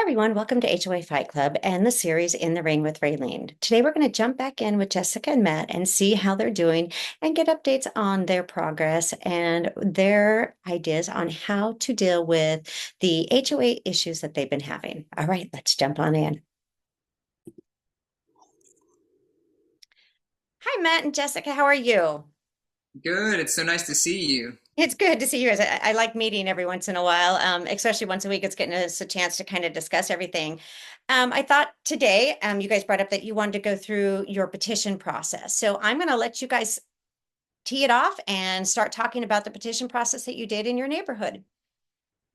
Everyone, welcome to HOA Fight Club and the series In the Ring with Raylene. Today we're going to jump back in with Jessica and Matt and see how they're doing and get updates on their progress and their ideas on how to deal with the HOA issues that they've been having. All right, let's jump on in. Hi, Matt and Jessica. How are you? Good. It's so nice to see you. It's good to see you guys. I like meeting every once in a while, especially once a week. It's getting us a chance to kind of discuss everything. I thought today, you guys brought up that you wanted to go through your petition process. So I'm going to let you guys tee it off and start talking about the petition process that you did in your neighborhood.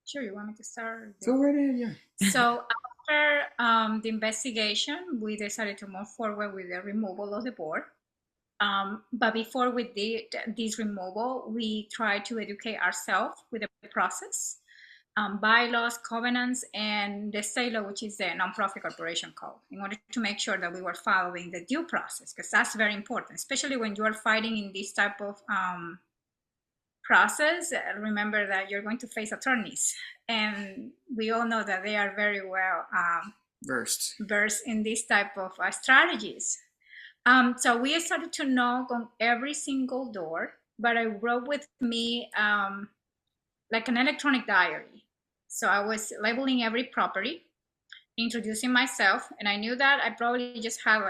Sure, you want me to start? Go right ahead, yeah. So after the investigation, we decided to move forward with the removal of the board. But before we did this removal, we tried to educate ourselves with the process, bylaws, covenants, and the state law, which is the nonprofit corporation code, in order to make sure that we were following the due process, because that's very important, especially when you are fighting in this type of process. Remember that you're going to face attorneys, and we all know that they are very well versed in this type of strategies. So we started to knock on every single door, but I wrote with me like an electronic diary. So I was labeling every property, introducing myself, and I knew that I probably we just had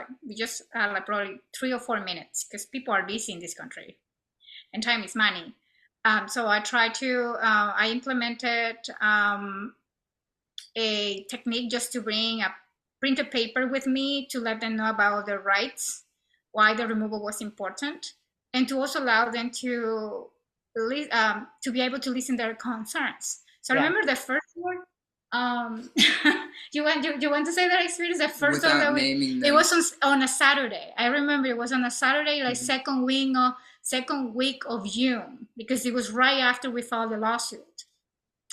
like probably 3 or 4 minutes, because people are busy in this country and time is money. So I implemented a technique just to bring a printed paper with me to let them know about their rights, why the removal was important, and to also allow them to be able to listen to their concerns. So I remember the first one. You want to say that experience? The first one that it was on a Saturday. I remember it was on a Saturday, like second week of June, because it was right after we filed the lawsuit.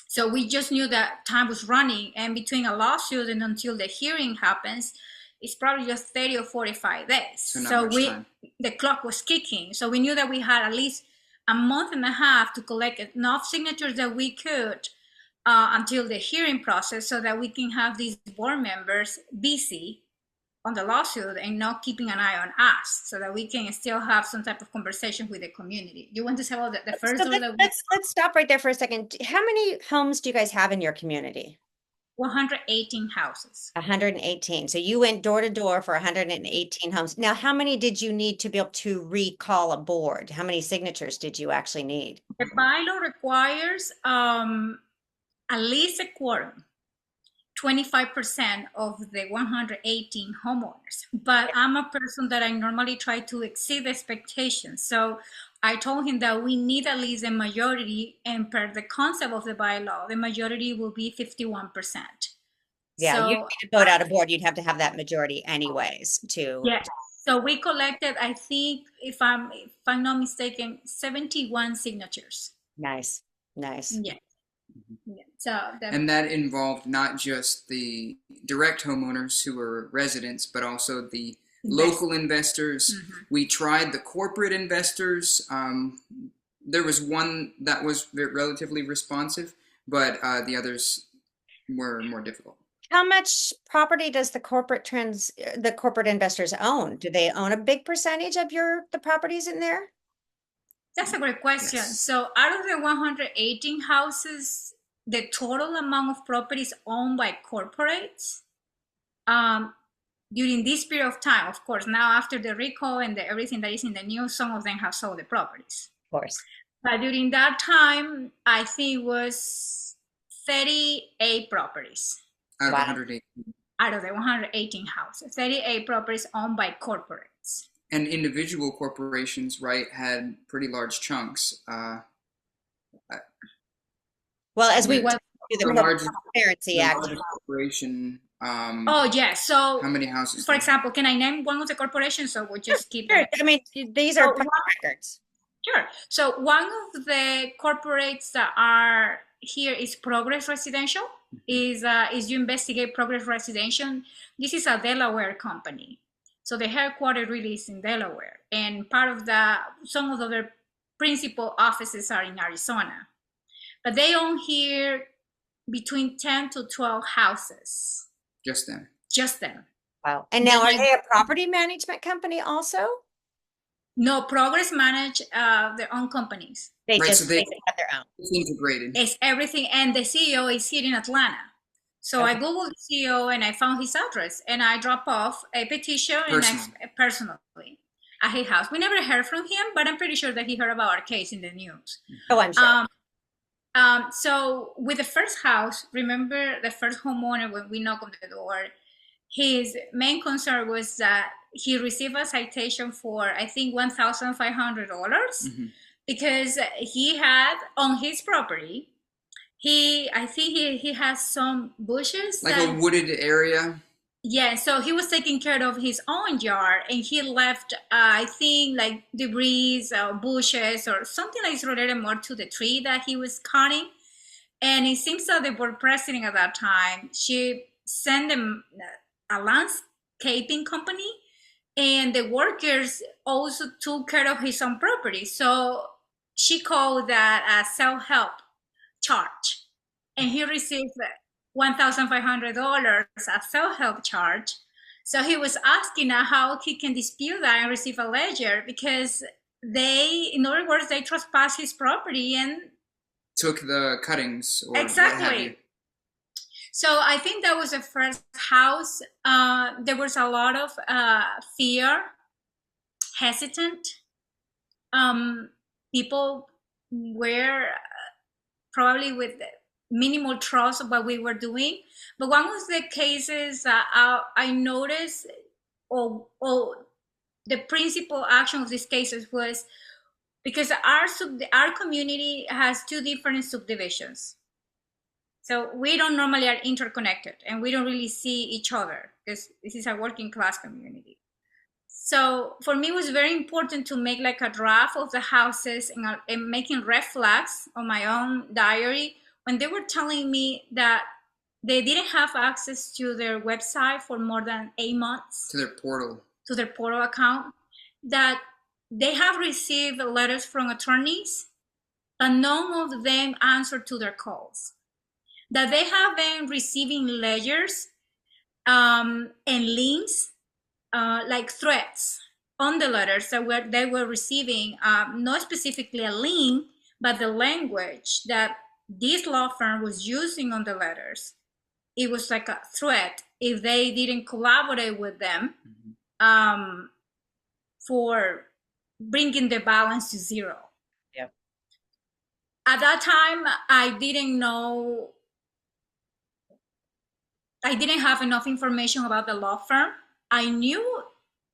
So we just knew that time was running, and between a lawsuit and until the hearing happens, it's probably just 30 or 45 days. So the clock was kicking. So we knew that we had at least a month and a half to collect enough signatures that we could until the hearing process, so that we can have these board members busy on the lawsuit and not keeping an eye on us, so that we can still have some type of conversation with the community. You want to say about the first door that let's stop right there for a second. How many homes do you guys have in your community? 118 houses. 118. So you went door to door for 118 homes. Now, how many did you need to be able to recall a board? How many signatures did you actually need? The bylaw requires at least a quorum, 25% of the 118 homeowners. But I'm a person that I normally try to exceed expectations. So I told him that we need at least a majority, and per the concept of the bylaw, the majority will be 51%. Yeah, so, you need to vote out a board, you'd have to have that majority anyways to. Yeah. So we collected, I think, if I'm not mistaken, 71 signatures. Nice. Yeah. Yeah. So and that involved not just the direct homeowners who were residents, but also the local investors. We tried the corporate investors. There was one that was relatively responsive, but the others were more difficult. How much property does the corporate investors own? Do they own a big percentage of the properties in there? That's a great question. Yes. So out of the 118 houses, the total amount of properties owned by corporates during this period of time, of course, now after the recall and everything that is in the news, some of them have sold the properties. Of course. But during that time, I think it was 38 properties. Out of 118. Out of the 118 houses, 38 properties owned by corporates. And individual corporations, right, had pretty large chunks. Well, as we went through the Transparency Act. Corporation. Oh, yes. So, how many houses? For example, can I name one of the corporations? So we'll just keep. Sure. I mean, these are public records. Sure. So one of the corporates that are here is Progress Residential. Is you investigate Progress Residential. This is a Delaware company. So the headquarters really is in Delaware, and some of their principal offices are in Arizona. But they own here between 10 to 12 houses. Just them. Just them. Wow. And now, are they a property management company also? No, Progress manage their own companies. They Right, just so they have their own. It's integrated. It's everything, and the CEO is here in Atlanta. So I Googled the CEO and I found his address, and I dropped off a petition personally at his house. We never heard from him, but I'm pretty sure that he heard about our case in the news. Oh, I'm sure. So with the first house, remember the first homeowner, when we knocked on the door, his main concern was that he received a citation for, I think, $1,500 because he had on his property, I think he has some bushes. Like a wooded area? Yeah, so he was taking care of his own yard, and he left, I think, like debris or bushes or something that is related more to the tree that he was cutting. And it seems that the board president at that time, she sent them a landscaping company, and the workers also took care of his own property. So she called that a self-help charge, and he received $1,500 as self-help charge. So he was asking how he can dispute that and receive a ledger, because they, in other words, they trespassed his property and took the cuttings. Or exactly. So I think that was the first house. There was a lot of fear, hesitant. People were probably with minimal trust of what we were doing. But one of the cases I noticed, or the principal action of these cases was because our community has two different subdivisions. So we don't normally are interconnected, and we don't really see each other because this is a working class community. So for me, it was very important to make like a draft of the houses and making red flags on my own diary when they were telling me that they didn't have access to their website for more than 8 months. To their portal. To their portal account. That they have received letters from attorneys, but none of them answered to their calls. That they have been receiving ledgers and links, like threats on the letters that they were receiving, not specifically a link, but the language that this law firm was using on the letters. It was like a threat if they didn't collaborate with them for bringing the balance to zero. Yep. At that time, I didn't have enough information about the law firm. I knew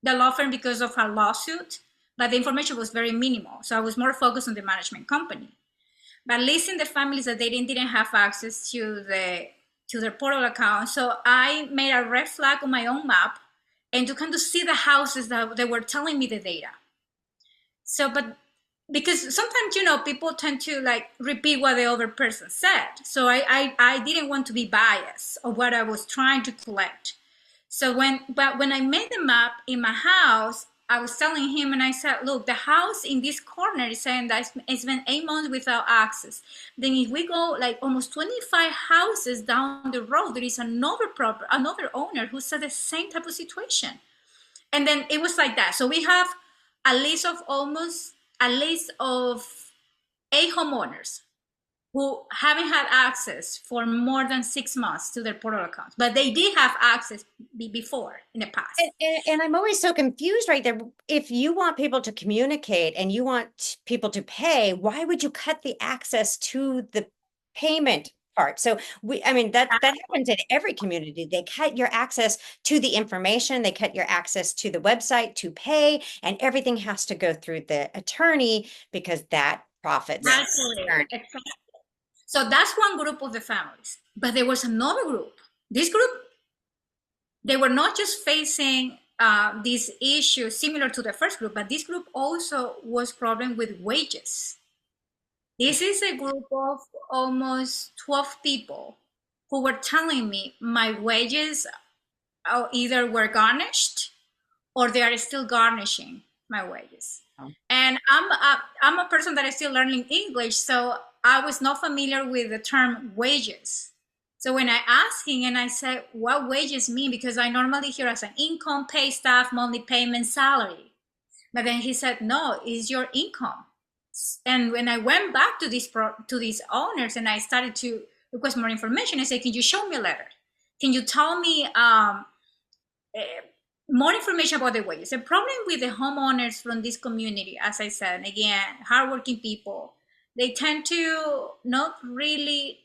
the law firm because of a lawsuit, but the information was very minimal. So I was more focused on the management company. But listing the families that they didn't have access to their portal account. So I made a red flag on my own map and to kind of see the houses that they were telling me the data. So, but because sometimes, people tend to like repeat what the other person said. So I didn't want to be biased of what I was trying to collect. So when I made the map in my house, I was telling him, and I said, look, the house in this corner is saying that it's been 8 months without access. Then if we go like almost 25 houses down the road, there is another owner who said the same type of situation. And then it was like that. So we have a list of 8 homeowners who haven't had access for more than 6 months to their portal accounts, but they did have access before in the past. And I'm always so confused right there. If you want people to communicate and you want people to pay, why would you cut the access to the payment part? So that happens in every community. They cut your access to the information, they cut your access to the website to pay, and everything has to go through the attorney because that profits. Absolutely. So that's one group of the families. But there was another group. This group, they were not just facing these issues similar to the first group, but this group also was problem with wages. This is a group of almost 12 people who were telling me my wages either were garnished or they are still garnishing my wages. Oh. And I'm a person that is still learning English, so I was not familiar with the term wages. So when I asked him and I said, what wages mean? Because I normally hear as an income, pay staff, monthly payment, salary. But then he said, no, it's your income. And when I went back to these owners and I started to request more information, I said, can you show me a letter? Can you tell me more information about the wages? The problem with the homeowners from this community, as I said, again, hardworking people, they tend to not really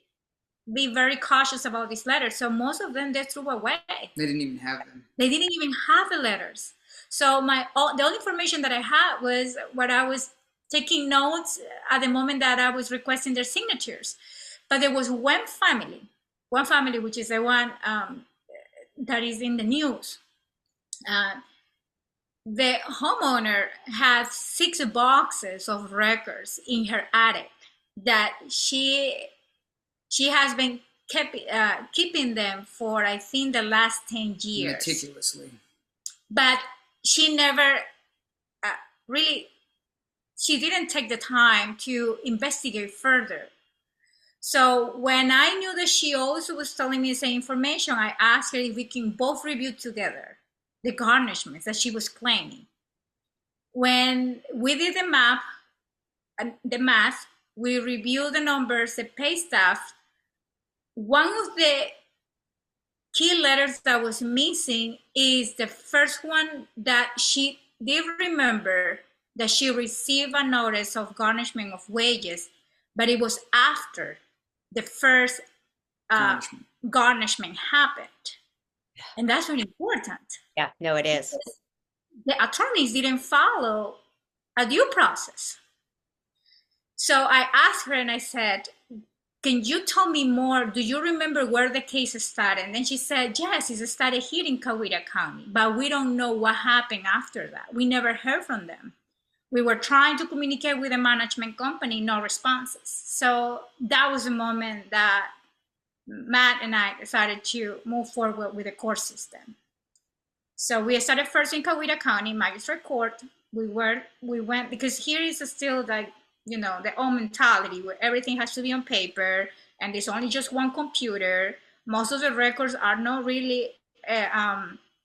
be very cautious about these letters. So most of them, they threw away. They didn't even have them. They didn't even have the letters. So the only information that I had was what I was taking notes at the moment that I was requesting their signatures. But there was one family, which is the one that is in the news. The homeowner had 6 boxes of records in her attic that she has been keeping them for, I think, the last 10 years. Meticulously. But she never she didn't take the time to investigate further. So when I knew that she also was telling me the same information, I asked her if we can both review together the garnishments that she was claiming. When we did the math, we reviewed the numbers, the pay staff. One of the key letters that was missing is the first one that she did remember that she received a notice of garnishment of wages, but it was after the first garnishment happened. And that's really important. Yeah, no, it is. The attorneys didn't follow a due process. So I asked her and I said, can you tell me more? Do you remember where the case started? And then she said, yes, it started here in Coweta County, but we don't know what happened after that. We never heard from them. We were trying to communicate with the management company, no responses. So that was the moment that Matt and I decided to move forward with the court system. So we started first in Coweta County Magistrate Court. We went, because here is still like, you know, the old mentality where everything has to be on paper and there's only just one computer. Most of the records are not really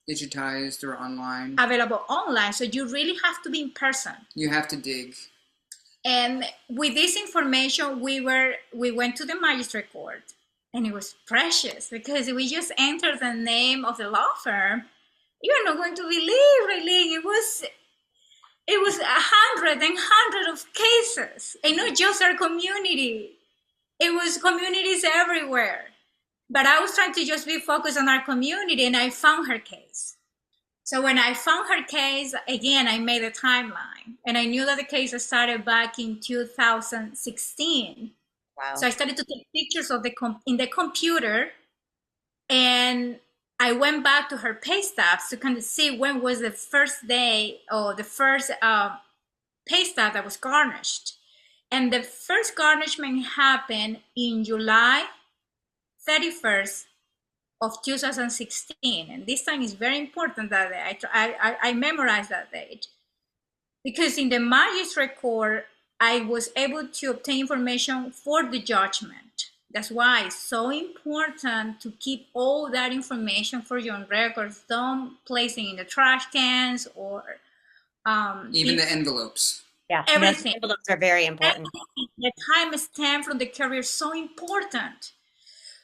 digitized or online. Available online. So you really have to be in person. You have to dig. And with this information, we went to the magistrate court, and it was precious because we just entered the name of the law firm. You're not going to believe, really, it was 100 and 100 of cases, and not just our community. It was communities everywhere. But I was trying to just be focused on our community, and I found her case. So when I found her case, again, I made a timeline, and I knew that the case started back in 2016. Wow. So I started to take pictures of in the computer, and I went back to her pay stubs to kind of see when was the first day or the first pay stub that was garnished. And the first garnishment happened in July 31st of 2016. And this time is very important that day. I memorized that date. Because in the magistrate court, I was able to obtain information for the judgment. That's why it's so important to keep all that information for your own records. Don't place it in the trash cans or even the envelopes. Yeah, everything. Envelopes are very important. The time stamp from the carrier is so important.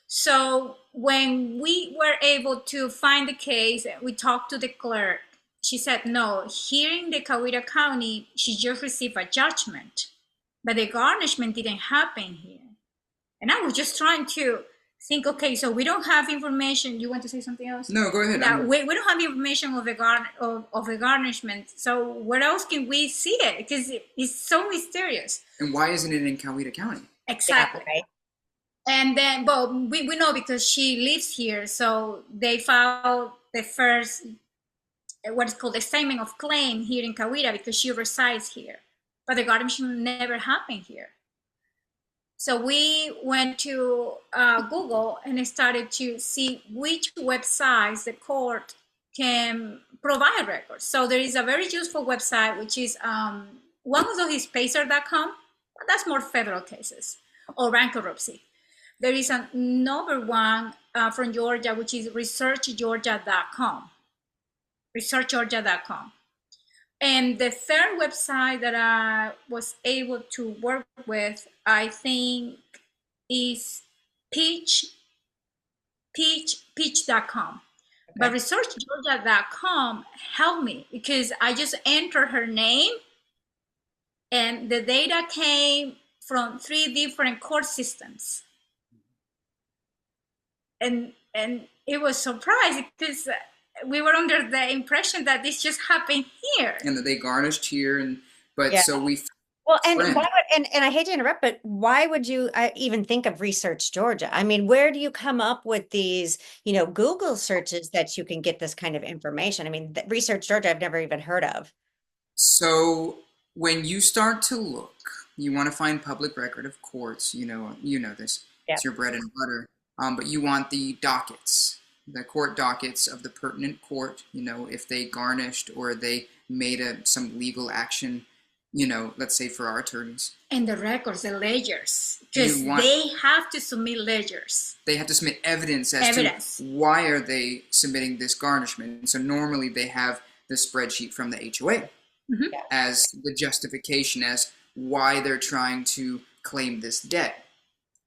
So when we were able to find the case, we talked to the clerk. She said, no, here in the Coweta County, she just received a judgment, but the garnishment didn't happen here. And I was just trying to think, okay, so we don't have information. You want to say something else? No, go ahead. We don't have information of the garnishment. So where else can we see it? Because it's so mysterious. And why isn't it in Coweta County? Exactly. Yeah, right. And then, well, we know because she lives here. So they filed the first, what is called a statement of claim here in Coweta because she resides here. But the garnishment never happened here. So we went to Google and started to see which websites the court can provide records. So there is a very useful website, which is one of those is pacer.com. That's more federal cases or bankruptcy. There is another one from Georgia, which is researchgeorgia.com. Researchgeorgia.com. And the third website that I was able to work with, I think, is pitch.com. Okay. But researchgeorgia.com helped me because I just entered her name and the data came from 3 different court systems. And it was surprising because we were under the impression that this just happened here. And that they garnished here. So we... Well, and why would, and I hate to interrupt, but why would you even think of Research Georgia? I mean, where do you come up with these, Google searches that you can get this kind of information? I mean, Research Georgia, I've never even heard of. So when you start to look, you want to find public record of courts, you know this, It's your bread and butter. But you want the dockets, the court dockets of the pertinent court, if they garnished or they made some legal action, let's say for our attorneys. And the records, the ledgers, because they have to submit ledgers. They have to submit evidence to why are they submitting this garnishment. And so normally they have the spreadsheet from the HOA as the justification as why they're trying to claim this debt.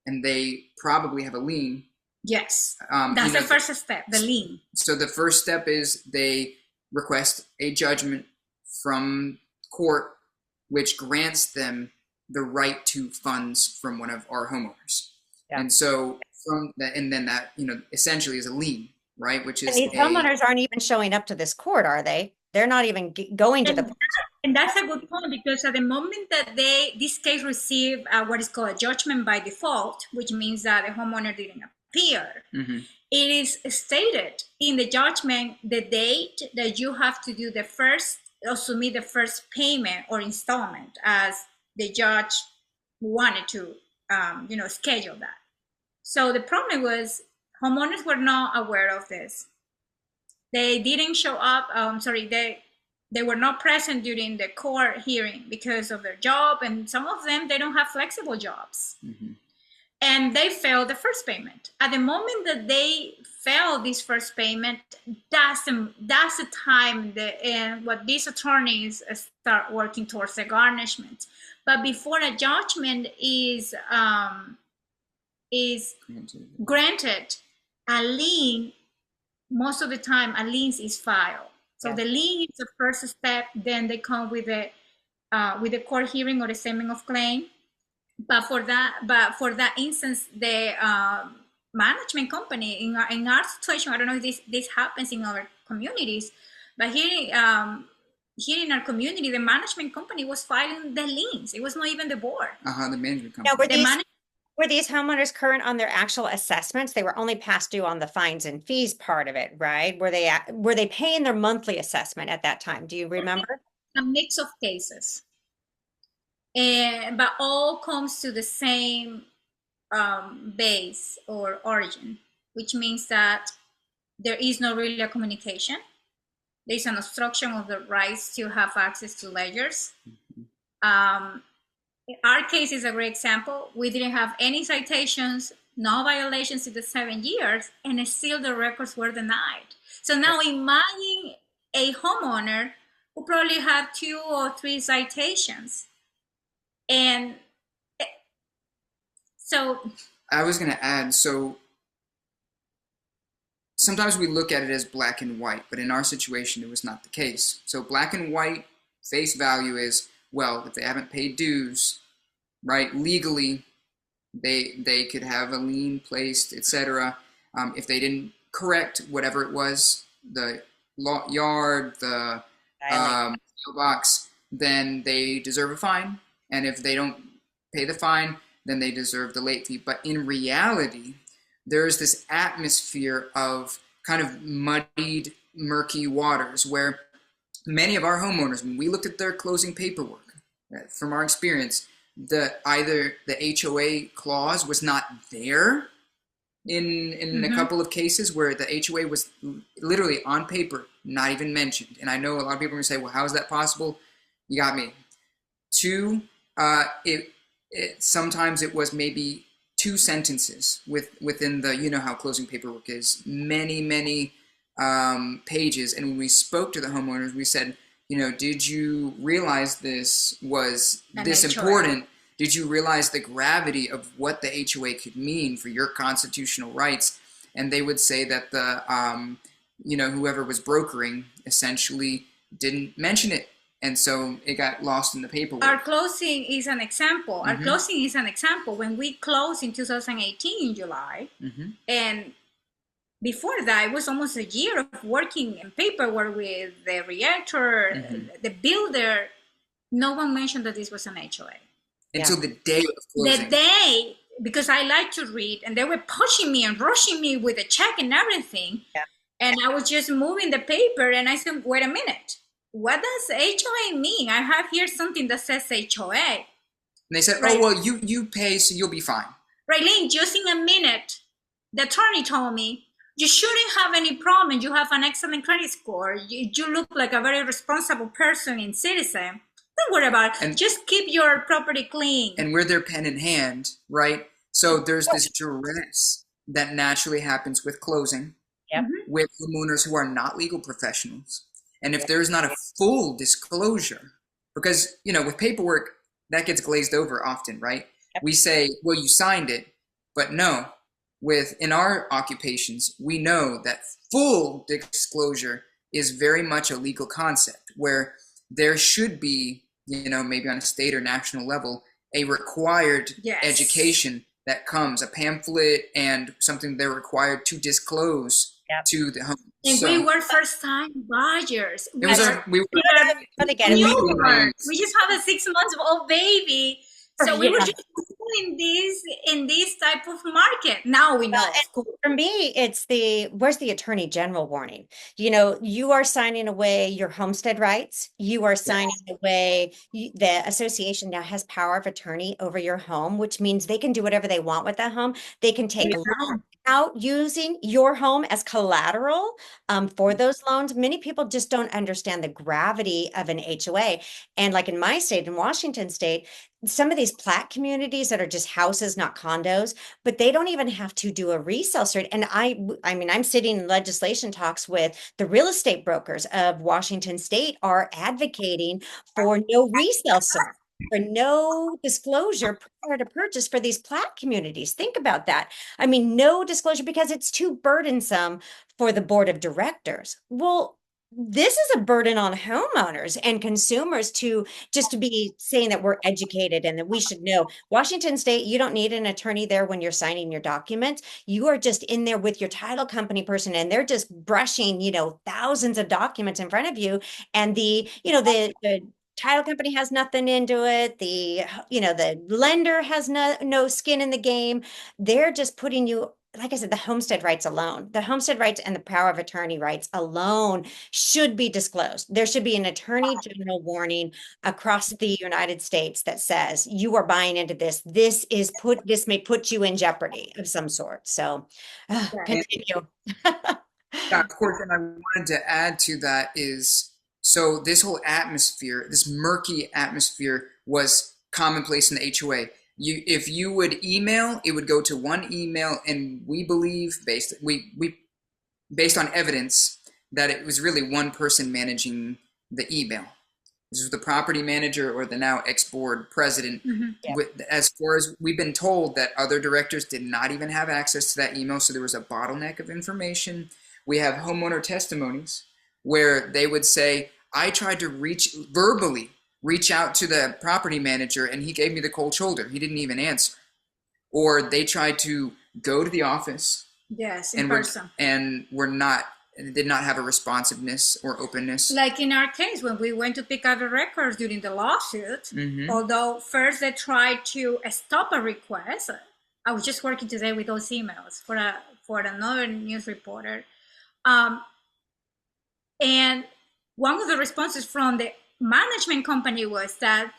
And they probably have a lien. Yes, that's the first step, the lien. So the first step is they request a judgment from court which grants them the right to funds from one of our homeowners. Yeah. And so from that, and then that, essentially is a lien, right? Which is these homeowners aren't even showing up to this court, are they? They're not even going to the... And that's a good point, because at the moment that this case received what is called a judgment by default, which means that the homeowner didn't appear, it is stated in the judgment the date that you have to do the first or submit the first payment or installment, as the judge wanted to, schedule that. So the problem was homeowners were not aware of this. They didn't show up. They were not present during the court hearing because of their job, and some of them, they don't have flexible jobs. And they failed the first payment. At the moment that they failed this first payment, that's the time what these attorneys start working towards the garnishment. But before a judgment is granted, a lien, most of the time, a lien is filed. So the lien is the first step. Then they come with the court hearing or the statement of claim. But for that instance, the management company in our situation, I don't know if this happens in other communities, but here in our community, the management company was filing the liens. It was not even the board. The management company. Now, were these homeowners current on their actual assessments? They were only past due on the fines and fees part of it, right? Were they paying their monthly assessment at that time? Do you remember? A mix of cases. But all comes to the same base or origin, which means that there is no really a communication. There is an obstruction of the rights to have access to ledgers. Our case is a great example. We didn't have any citations, no violations in the 7 years, and still the records were denied. So now imagine a homeowner who probably had 2 or 3 citations. And so I was going to add, so sometimes we look at it as black and white, but in our situation, it was not the case. So black and white face value is, well, if they haven't paid dues, right, legally, they could have a lien placed, etc. If they didn't correct whatever it was, the yard, the mailbox, then they deserve a fine. And if they don't pay the fine, then they deserve the late fee. But in reality, there is this atmosphere of kind of muddied, murky waters where many of our homeowners, when we looked at their closing paperwork, from our experience, either the HOA clause was not there in a couple of cases where the HOA was literally on paper, not even mentioned. And I know a lot of people are going to say, well, how is that possible? You got me. 2, sometimes it was maybe 2 sentences within the, you know how closing paperwork is, many pages. And when we spoke to the homeowners, we said, you know, did you realize this was this important? Did you realize the gravity of what the HOA could mean for your constitutional rights? And they would say that the, you know, whoever was brokering essentially didn't mention it. And so it got lost in the paperwork. Our closing is an example. Our closing is an example. When we closed in 2018 in July, and before that, it was almost a year of working in paperwork with the realtor, the builder. No one mentioned that this was an HOA. Until the day of closing. The day, because I like to read, and they were pushing me and rushing me with a check and everything. Yeah. And I was just moving the paper, and I said, wait a minute. What does HOA mean? I have here something that says HOA. And they said, oh, well, you pay, so you'll be fine. Raylene, just in a minute, the attorney told me, you shouldn't have any problem. You have an excellent credit score. You look like a very responsible person and citizen. Don't worry about it. And just keep your property clean. And we're their pen in hand, right? So there's this duress that naturally happens with closing with homeowners who are not legal professionals. And if there's not a full disclosure, because, you know, with paperwork, that gets glazed over often, right? We say, well, you signed it, but no, in our occupations, we know that full disclosure is very much a legal concept where there should be, you know, maybe on a state or national level, a required education that comes, a pamphlet and something they're required to disclose to the home. And we were first-time buyers. We just have a 6 months old baby, so we were just in this type of market. Now we know. For me, it's where's the Attorney General warning? You know, you are signing away your homestead rights. You are signing away. The association now has power of attorney over your home, which means they can do whatever they want with that home. They can take loans out using your home as collateral for those loans. Many people just don't understand the gravity of an HOA. And like in my state, in Washington state, some of these plat communities that are just houses, not condos, but they don't even have to do a resale cert. And I mean, I'm sitting in legislation talks with the real estate brokers of Washington state are advocating for no resale cert, for no disclosure prior to purchase for these plat communities. Think about that. I mean, no disclosure because it's too burdensome for the board of directors. Well, this is a burden on homeowners and consumers to be saying that we're educated and that we should know. Washington state, you don't need an attorney there when you're signing your documents. You are just in there with your title company person and they're just brushing, you know, thousands of documents in front of you. And the title company has nothing into it. The lender has no skin in the game. They're just putting you, like I said, the homestead rights alone, the homestead rights and the power of attorney rights alone should be disclosed. There should be an attorney general warning across the United States that says you are buying into this. This may put you in jeopardy of some sort. So continue. Yeah, of course. And I wanted to add to that is, so this whole atmosphere, this murky atmosphere was commonplace in the HOA. If you would email, it would go to one email, and we believe, based on evidence, that it was really one person managing the email. This was the property manager or the now ex-board president. As far as we've been told that other directors did not even have access to that email, so there was a bottleneck of information. We have homeowner testimonies where they would say, I tried to verbally reach out to the property manager and he gave me the cold shoulder. He didn't even answer. Or they tried to go to the office. Yes, in person. And did not have a responsiveness or openness. Like in our case, when we went to pick up the records during the lawsuit, although first they tried to stop a request. I was just working today with those emails for another news reporter. And one of the responses from the management company was that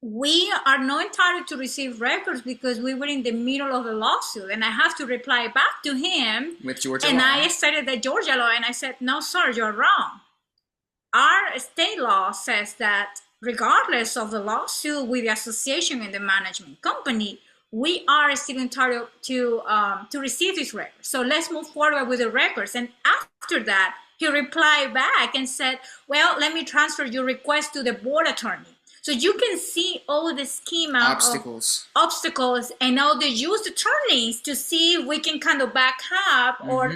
we are not entitled to receive records because we were in the middle of the lawsuit, and I have to reply back to him with Georgia and law. I cited the Georgia law, and I said, no, sir, you're wrong. Our state law says that regardless of the lawsuit with the association and the management company, we are still entitled to receive these records. So let's move forward with the records. And after that, he replied back and said, well, let me transfer your request to the board attorney. So you can see all the schema obstacles and all the used attorneys to see if we can kind of back up or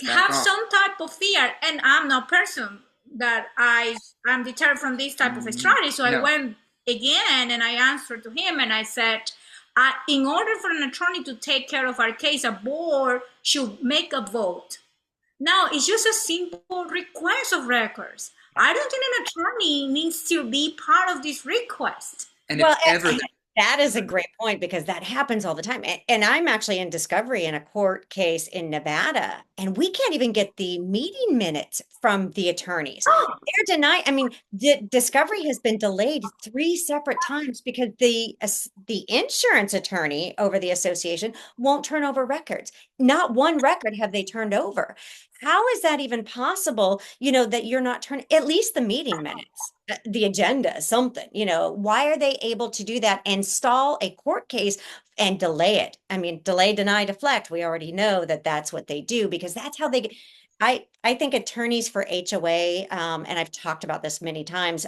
have some type of fear. And I'm not a person that I'm deterred from this type of strategy. So I went again and I answered to him and I said, in order for an attorney to take care of our case, a board should make a vote. Now, it's just a simple request of records. I don't think an attorney needs to be part of this request. And well, if ever that is a great point because that happens all the time. And I'm actually in discovery in a court case in Nevada, and we can't even get the meeting minutes from the attorneys. They're denied. I mean, the discovery has been delayed 3 separate times because the insurance attorney over the association won't turn over records. Not one record have they turned over. How is that even possible? That you're not turning at least the meeting minutes, the agenda, something, why are they able to do that and stall a court case and delay it? I mean, delay, deny, deflect. We already know that that's what they do because that's how they get. I think attorneys for HOA, and I've talked about this many times,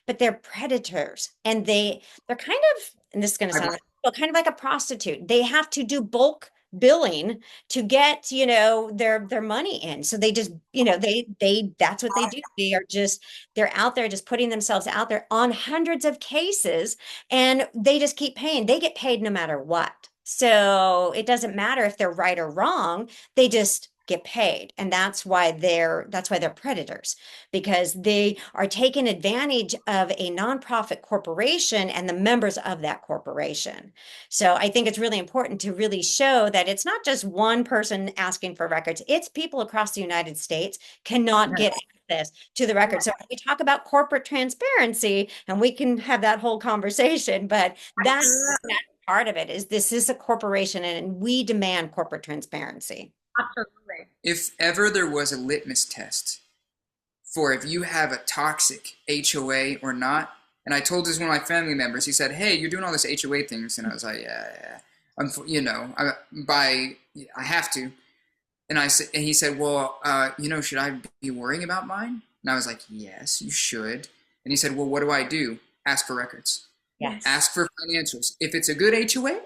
but they're predators and they're kind of, and this is going to sound kind of like a prostitute. They have to do bulk billing to get their money in, so they just that's what they do. They're out there just putting themselves out there on hundreds of cases, and they just keep paying. They get paid no matter what, so it doesn't matter if they're right or wrong. They just get paid, and that's why they're predators, because they are taking advantage of a nonprofit corporation and the members of that corporation. So I think it's really important to really show that it's not just one person asking for records. It's people across the United States cannot get access to the records. So we talk about corporate transparency, and we can have that whole conversation, but that's part of it. This is a corporation, and we demand corporate transparency. Absolutely. If ever there was a litmus test for if you have a toxic HOA or not, and I told this one of my family members, he said, hey, you're doing all this HOA things. And I was like, yeah. I have to. And he said, well, should I be worrying about mine? And I was like, yes, you should. And he said, well, what do I do? Ask for records. Yes. Ask for financials. If it's a good HOA,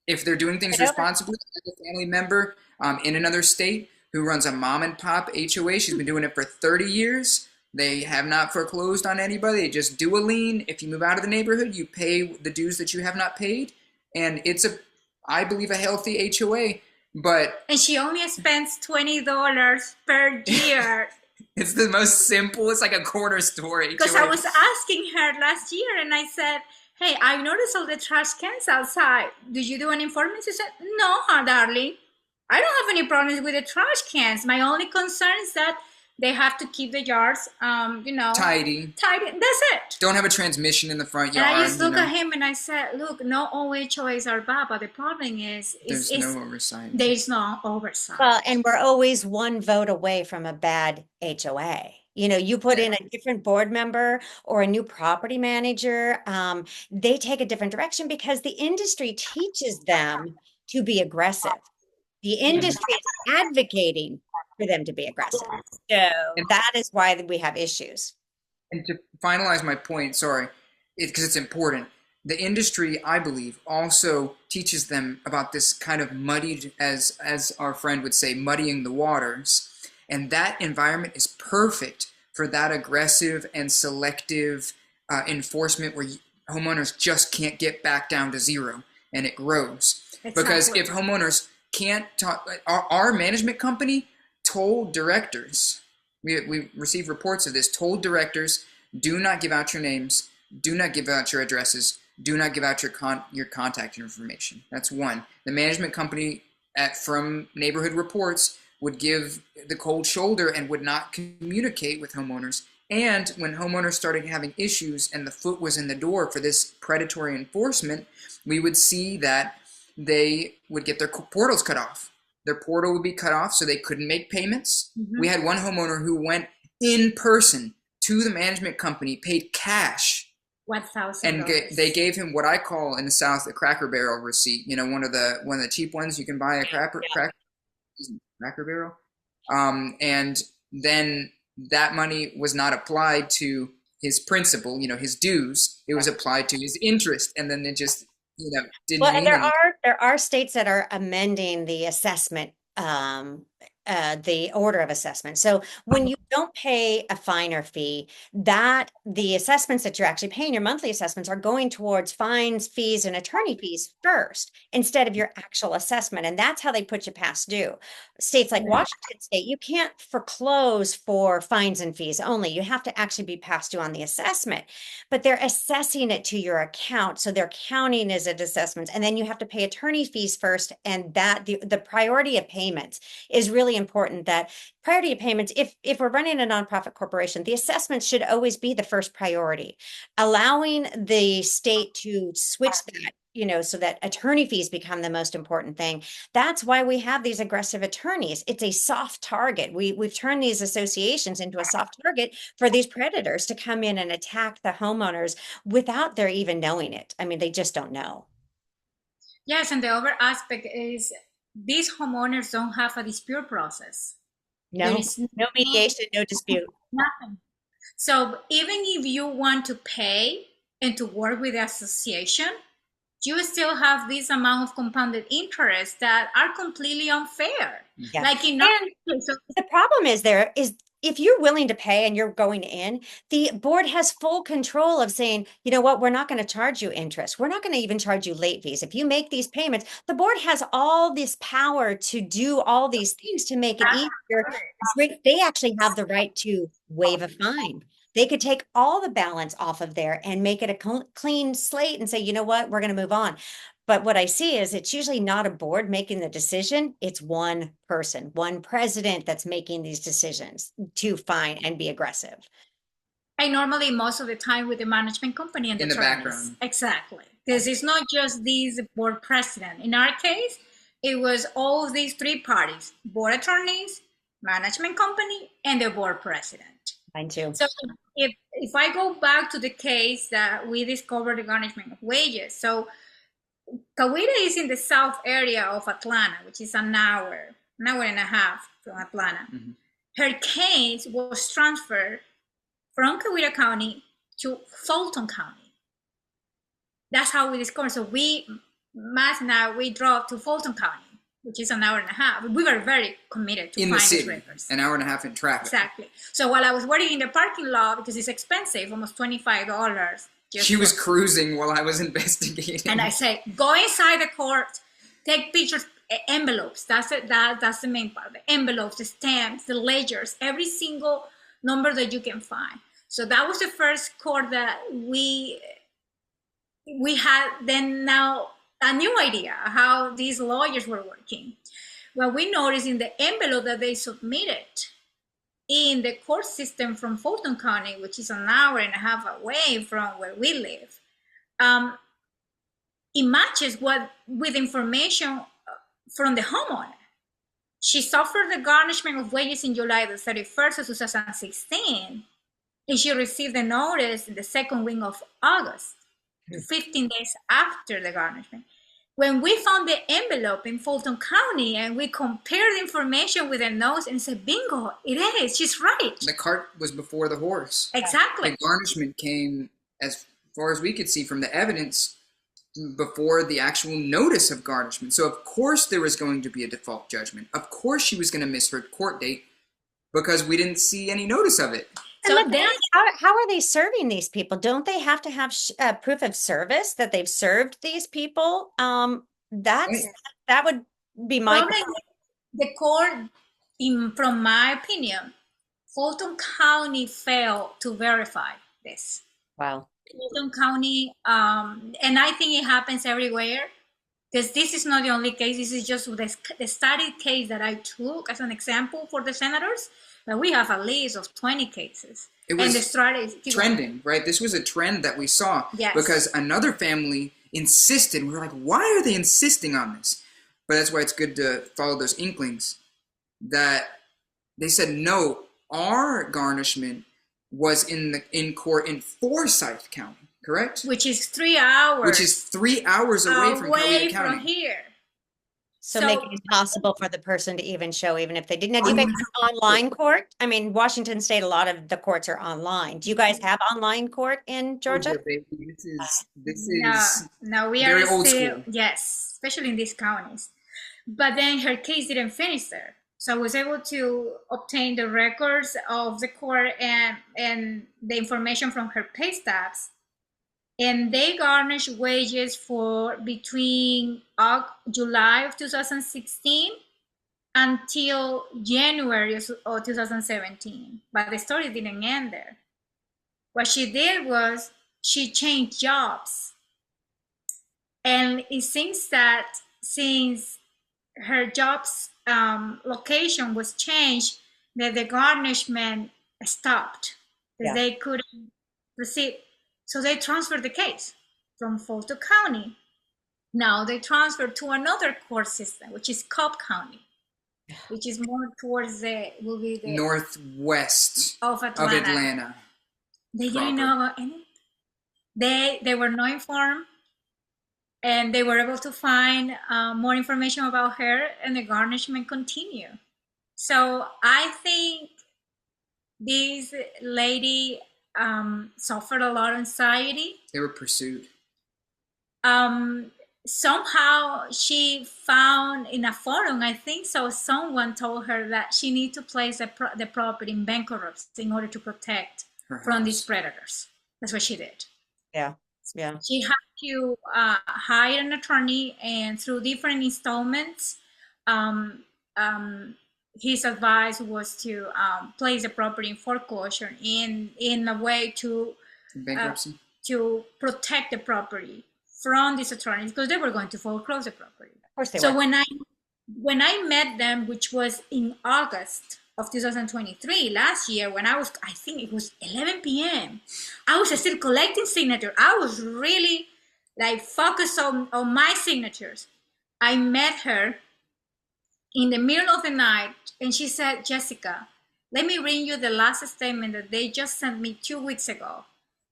if they're doing things responsibly, as a family member in another state who runs a mom and pop HOA, she's been doing it for 30 years. They have not foreclosed on anybody. They just do a lien. If you move out of the neighborhood, you pay the dues that you have not paid. And it's I believe, a healthy HOA. And she only spends $20 per year. It's the most simple. It's like a corner store HOA. Because I was asking her last year, and I said, hey, I noticed all the trash cans outside. Did you do any enforcement? She said, no, darling. I don't have any problems with the trash cans. My only concern is that they have to keep the yards, tidy. That's it. Don't have a transmission in the front yard. And I just looked at him and I said, look, no all HOAs are bad, but the problem is there's no oversight. There's no oversight. Well, and we're always one vote away from a bad HOA. You put in a different board member or a new property manager, they take a different direction because the industry teaches them to be aggressive. The industry is advocating for them to be aggressive. So that is why we have issues. And to finalize my point, because it's important, the industry, I believe, also teaches them about this kind of muddied, as our friend would say, muddying the waters. And that environment is perfect for that aggressive and selective enforcement where homeowners just can't get back down to zero and it grows. Because if homeowners can't talk, our management company told directors, we received reports of this, told directors, do not give out your names, do not give out your addresses, do not give out your contact information. That's one. The management company from neighborhood reports would give the cold shoulder and would not communicate with homeowners. And when homeowners started having issues and the foot was in the door for this predatory enforcement, we would see that they would get their portals cut off. Their portal would be cut off so they couldn't make payments. Mm-hmm. We had one homeowner who went in person to the management company, paid cash $1,000. They gave him what I call in the South a Cracker Barrel receipt. You know, one of the cheap ones you can buy a Cracker Barrel. And then that money was not applied to his principal, you know, his dues. It was applied to his interest, and then it just, you know, didn't Well, mean and anything. there are states that are amending the assessment, the order of assessment. So when you don't pay a fine or fee, that the assessments that you're actually paying, your monthly assessments, are going towards fines, fees, and attorney fees first instead of your actual assessment. And that's how they put you past due. States like Washington State, you can't foreclose for fines and fees only. You have to actually be past due on the assessment, but they're assessing it to your account. So they're counting as an assessment. And then you have to pay attorney fees first. And that the priority of payments is really important. That priority of payments, if we're running a nonprofit corporation, the assessment should always be the first priority. Allowing the state to switch that, you know, so that attorney fees become the most important thing. That's why we have these aggressive attorneys. It's a soft target. We've turned these associations into a soft target for these predators to come in and attack the homeowners without their even knowing it. I mean, they just don't know. Yes, and the other aspect is these homeowners don't have a dispute process. No, There is no mediation, no dispute. nothing. So even if you want to pay and to work with the association, you still have this amount of compounded interest that are completely unfair. Yeah. Like in so the problem is if you're willing to pay and you're going in, the board has full control of saying, you know what, we're not going to charge you interest. We're not going to even charge you late fees. If you make these payments, the board has all this power to do all these things to make it easier. They actually have the right to waive a fine. They could take all the balance off of there and make it a clean slate and say, you know what, we're going to move on. But what I see is it's usually not a board making the decision. It's one person, one president that's making these decisions to fine and be aggressive. I normally, most of the time, with the management company and in the attorneys. background. Exactly. Because it's not just this board president. In our case, it was all of these three parties: board attorneys, management company, and the board president. Mine too. So if I go back to the case that we discovered the garnishment of wages, so Coweta is in the south area of Atlanta, which is an hour and a half from Atlanta. Mm-hmm. Her case was transferred from Coweta County to Fulton County. That's how we discovered. So we drove to Fulton County, which is an hour and a half. We were very committed to in the city, records. An hour and a half in traffic. Exactly. So while I was waiting in the parking lot, because it's expensive, almost $25. She was cruising while I was investigating. And I said, go inside the court, take pictures, envelopes. That's it. That's the main part. The envelopes, the stamps, the ledgers, every single number that you can find. So that was the first court that we had then now a new idea how these lawyers were working. What we noticed in the envelope that they submitted in the court system from Fulton County, which is an hour and a half away from where we live, it matches with information from the homeowner. She suffered the garnishment of wages in July the 31st of 2016, and she received the notice in the second week of August, 15 days after the garnishment. When we found the envelope in Fulton County and we compared the information with the notes and said, bingo, it is, she's right. The cart was before the horse. Exactly. The garnishment came, as far as we could see from the evidence, before the actual notice of garnishment. So of course there was going to be a default judgment. Of course she was going to miss her court date because we didn't see any notice of it. So then, how are they serving these people? Don't they have to have proof of service that they've served these people? That would be my. The court, from my opinion, Fulton County failed to verify this. Wow. Fulton County, and I think it happens everywhere, because this is not the only case. This is just the studied case that I took as an example for the senators. But we have a list of 20 cases. It was and the strategy trending, right? This was a trend that we saw. Yes. Because another family insisted. We were like, why are they insisting on this? But that's why it's good to follow those inklings. That they said, no, our garnishment was in court in Forsyth County. Correct? which is 3 hours. Which is 3 hours away from Coweta County. From here. So making it impossible for the person to even show, even if they didn't. Now, do you guys have online court? I mean, Washington State, a lot of the courts are online. Do you guys have online court in Georgia? Oh, yeah, baby. This is no, we very are old still, school. yes, especially in these counties. But then her case didn't finish there. So I was able to obtain the records of the court and the information from her pay stubs. And they garnished wages for between July of 2016 until January of 2017. But the story didn't end there. What she did was she changed jobs. And it seems that since her job's location was changed, that the garnishment stopped. Because they couldn't proceed. So they transferred the case from Fulton County. Now they transferred to another court system, which is Cobb County, which is more towards the northwest of Atlanta. They didn't know about anything. They were not informed, and they were able to find more information about her, and the garnishment continued. So I think this lady suffered a lot of anxiety. They were pursued. Somehow she found in a forum, I think so, someone told her that she needed to place the property in bankruptcy in order to protect her from these predators. That's what she did. Yeah. She had to hire an attorney, and through different installments, his advice was to place the property in foreclosure in a way to bankruptcy to protect the property from these attorneys, because they were going to foreclose the property. Of course they were. So when I met them, which was in August of 2023, last year, when I think it was 11 p.m. I was still collecting signatures. I was really focused on my signatures. I met her in the middle of the night, and she said, "Jessica, let me read you the last statement that they just sent me 2 weeks ago.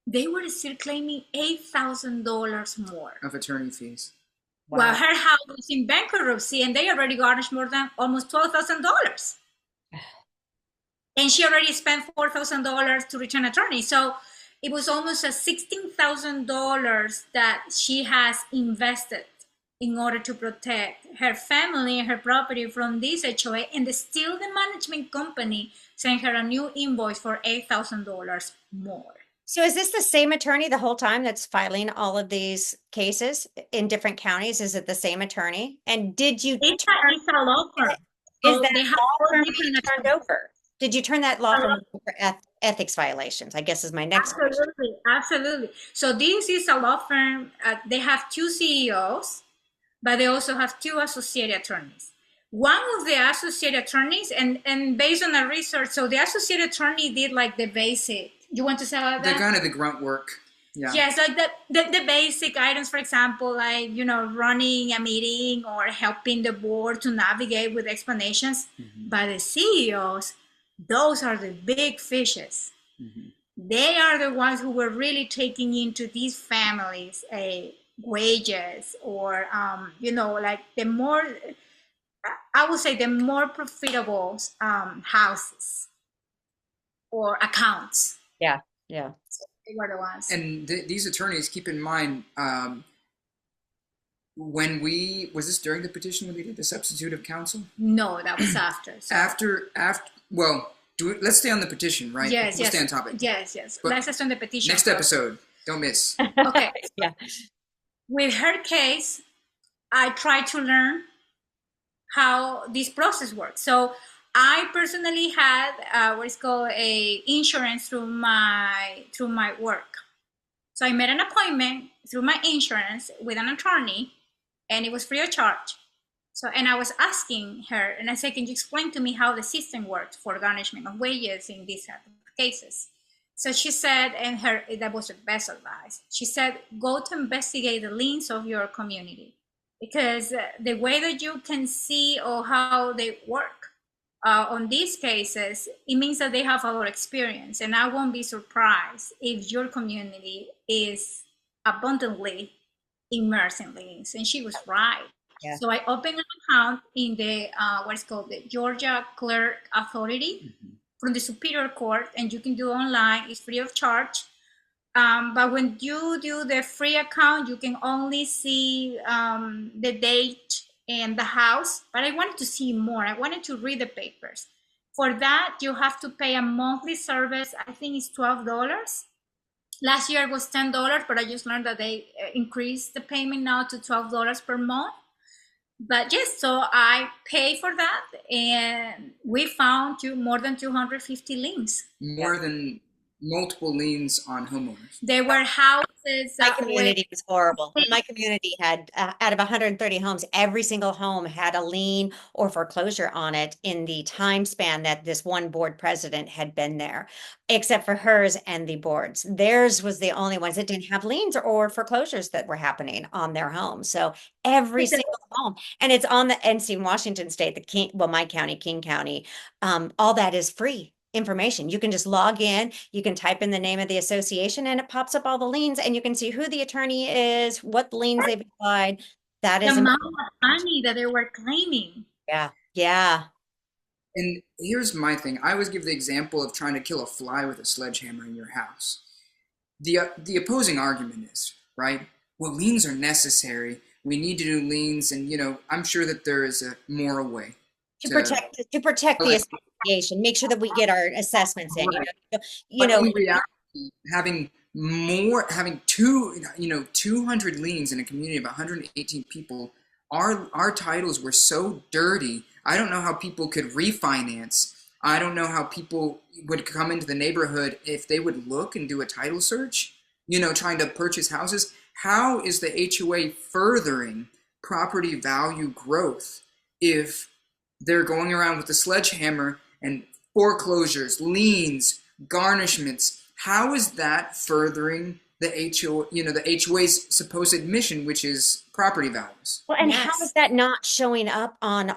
They were still claiming $8,000 more of attorney fees. Wow. Well, her house was in bankruptcy, and they already garnished more than almost $12,000. And she already spent $4,000 to return attorney. So it was almost $16,000 that she has invested in order to protect her family and her property from this HOA, and still the management company sent her a new invoice for $8,000 more. So is this the same attorney the whole time that's filing all of these cases in different counties? Is it the same attorney? And did you it's a law firm. Is that law firm turned over? Did you turn that law firm over for ethics violations? I guess is my next question. Absolutely. So this is a law firm. They have 2 CEOs, but they also have 2 associate attorneys. One of the associate attorneys, and based on the research, so the associate attorney did the basic. You want to say about that? The kind of the grunt work. Yeah. Yes, the basic items, for example, running a meeting or helping the board to navigate with explanations. Mm-hmm. But the CEOs, those are the big fishes. Mm-hmm. They are the ones who were really taking into these families wages, or the more, I would say, the more profitable houses or accounts. Yeah. So they were the ones. And these attorneys, keep in mind, was this during the petition when they did the substitute of counsel? No, that was after. So. Let's stay on the petition, right? Yes, we'll stay on topic. Yes. But let's stay on the petition. Next episode, don't miss. Okay. Yeah. With her case, I tried to learn how this process works. So I personally had what's called a insurance through my work. So I made an appointment through my insurance with an attorney, and it was free of charge. So, and I was asking her, and I said, "Can you explain to me how the system works for garnishment of wages in these type of cases?" So she said, and that was the best advice. She said, "Go to investigate the liens of your community, because the way that you can see or how they work on these cases, it means that they have a lot of experience. And I won't be surprised if your community is abundantly immersed in liens. And she was right. Yeah. So I opened an account in the what's called the Georgia Clerk Authority from the Superior Court, and you can do it online. It's free of charge. But when you do the free account, you can only see the date and the house. But I wanted to see more. I wanted to read the papers. For that, you have to pay a monthly service. I think it's $12. Last year it was $10, but I just learned that they increased the payment now to $12 per month. But yes, so I pay for that, and we found more than 250 liens. More than multiple liens on homeowners. There were houses. My community was horrible. My community had, out of 130 homes, every single home had a lien or foreclosure on it in the time span that this one board president had been there, except for hers and the boards. Theirs was the only ones that didn't have liens or foreclosures that were happening on their homes. So every single home, and it's on the NC Washington State, my county, King County, all that is free information. You can just log in, you can type in the name of the association, and it pops up all the liens, and you can see who the attorney is, what liens they've applied. That is the amount of money that they were claiming. Yeah. Yeah. And here's my thing. I always give the example of trying to kill a fly with a sledgehammer in your house. The opposing argument is, right, well, liens are necessary. We need to do liens, and I'm sure that there is a moral way to protect the association, make sure that we get our assessments in. Right. In reality, having 200 liens in a community of 118 people, our titles were so dirty. I don't know how people could refinance. I don't know how people would come into the neighborhood if they would look and do a title search, trying to purchase houses. How is the HOA furthering property value growth if they're going around with a sledgehammer and foreclosures, liens, garnishments? How is that furthering the HOA's supposed mission, which is property values? Well, and how is that not showing up on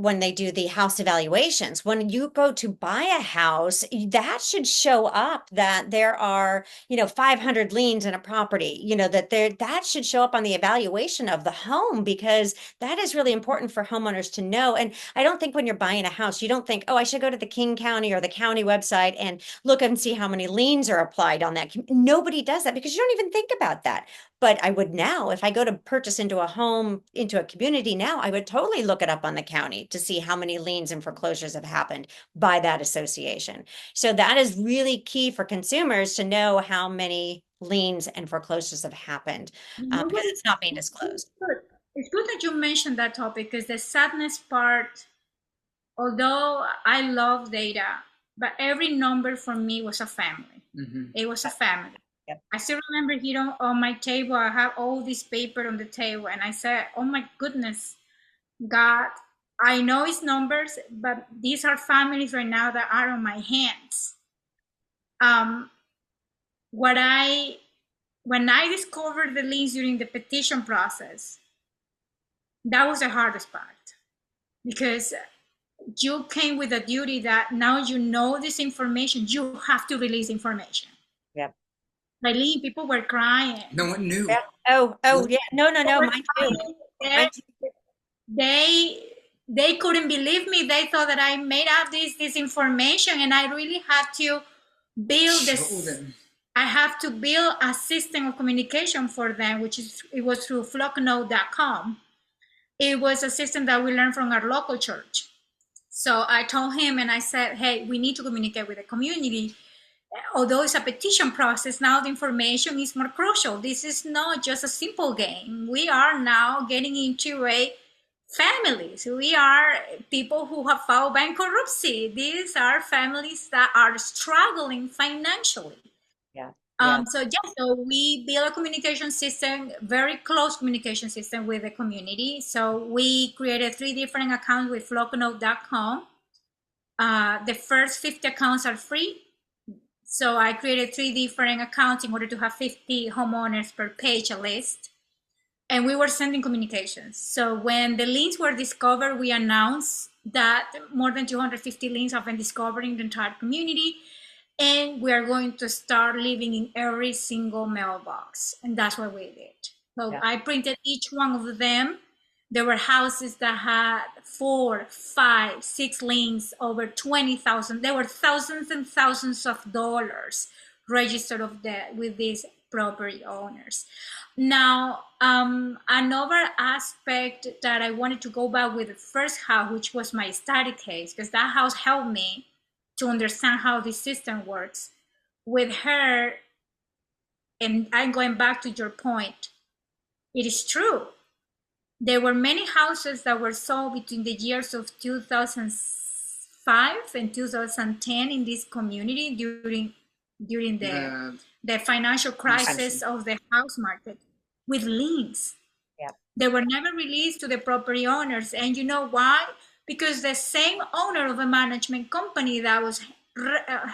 when they do the house evaluations? When you go to buy a house, that should show up that there are, 500 liens in a property, that should show up on the evaluation of the home, because that is really important for homeowners to know. And I don't think when you're buying a house, you don't think, oh, I should go to the King County or the county website and look and see how many liens are applied on that. Nobody does that because you don't even think about that. But I would now, if I go to purchase into a home, into a community now, I would totally look it up on the county to see how many liens and foreclosures have happened by that association. So that is really key for consumers to know how many liens and foreclosures have happened, because it's not being disclosed. It's good that you mentioned that topic, because the sadness part, although I love data, but every number for me was a family. Mm-hmm. It was a family. Yep. I still remember here on my table, I have all this paper on the table, and I said, oh my goodness, God, I know it's numbers, but these are families right now that are on my hands. When I discovered the liens during the petition process, that was the hardest part, because you came with a duty that now you know this information, you have to release information. Yep. Really, people were crying. No one knew. Yeah. Oh, yeah. No. Mine too. They couldn't believe me. They thought that I made up this information, and I really had to build I have to build a system of communication for them, it was through flocknote.com. It was a system that we learned from our local church. So I told him, and I said, hey, we need to communicate with the community. Although it's a petition process, now the information is more crucial. This is not just a simple game. We are now getting into a families. We are people who have filed bankruptcy. These are families that are struggling financially. Yeah. So we build a communication system, very close communication system with the community. So we created 3 different accounts with flocknote.com. The first 50 accounts are free. So I created 3 different accounts in order to have 50 homeowners per page, a list. and we were sending communications. So when the liens were discovered, we announced that more than 250 liens have been discovered in the entire community, and we are going to start living in every single mailbox. And that's what we did. So I printed each one of them. There were houses that had 4, 5, 6 liens over 20,000. There were thousands and thousands of dollars registered of debt with these property owners. Now, another aspect that I wanted to go back with the first house, which was my study case, because that house helped me to understand how the system works. With her, and I'm going back to your point, it is true. There were many houses that were sold between the years of 2005 and 2010 in this community during the financial crisis of the house market, with liens. They were never released to the property owners. And you know why? Because the same owner of a management company that was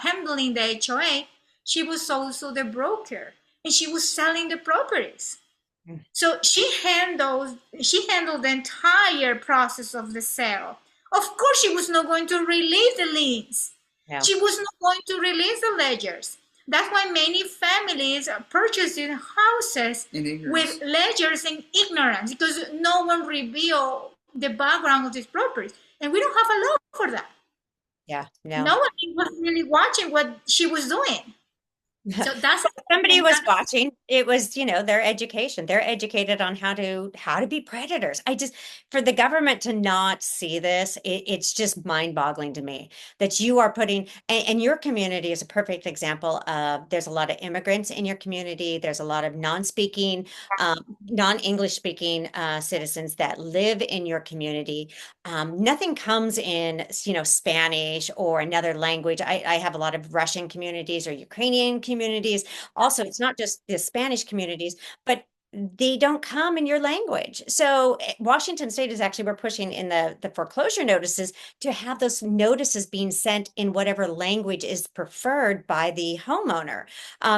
handling the HOA, she was also the broker, and she was selling the properties. So she handled the entire process of the sale. Of course, she was not going to release the liens. She was not going to release the ledgers. That's why many families are purchasing houses with ledgers in ignorance, because no one revealed the background of these properties. And we don't have a law for that. No one was really watching what she was doing. So that's somebody was watching. It was, their education. They're educated on how to be predators. For the government to not see this, it's just mind-boggling to me that you are putting, and your community is a perfect example of, there's a lot of immigrants in your community. There's a lot of non-speaking, non-English speaking citizens that live in your community. Nothing comes in, Spanish or another language. I have a lot of Russian communities or Ukrainian communities. Also, it's not just the Spanish communities, but they don't come in your language. So Washington State is actually, we're pushing in the foreclosure notices to have those notices being sent in whatever language is preferred by the homeowner.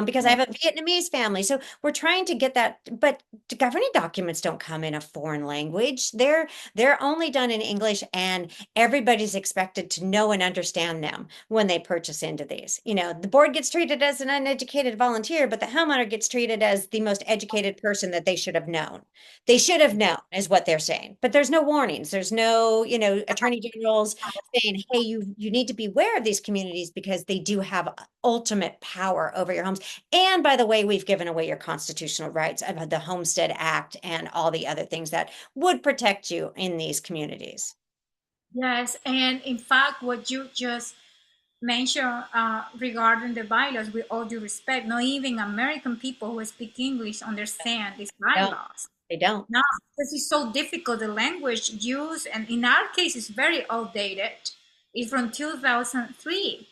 Because I have a Vietnamese family. So we're trying to get that, but the governing documents don't come in a foreign language. They're only done in English, and everybody's expected to know and understand them when they purchase into these. The board gets treated as an uneducated volunteer, but the homeowner gets treated as the most educated person that they should have known. They should have known is what they're saying, but there's no warnings. There's no, attorney generals saying, hey, you need to be aware of these communities because they do have ultimate power over your homes. And by the way, we've given away your constitutional rights of the Homestead Act and all the other things that would protect you in these communities. Yes, and in fact, what you just mention regarding the bylaws, with all due respect, not even American people who speak English understand these bylaws. They don't. No, this is so difficult. The language used, and in our case, is very outdated. It's from 2003.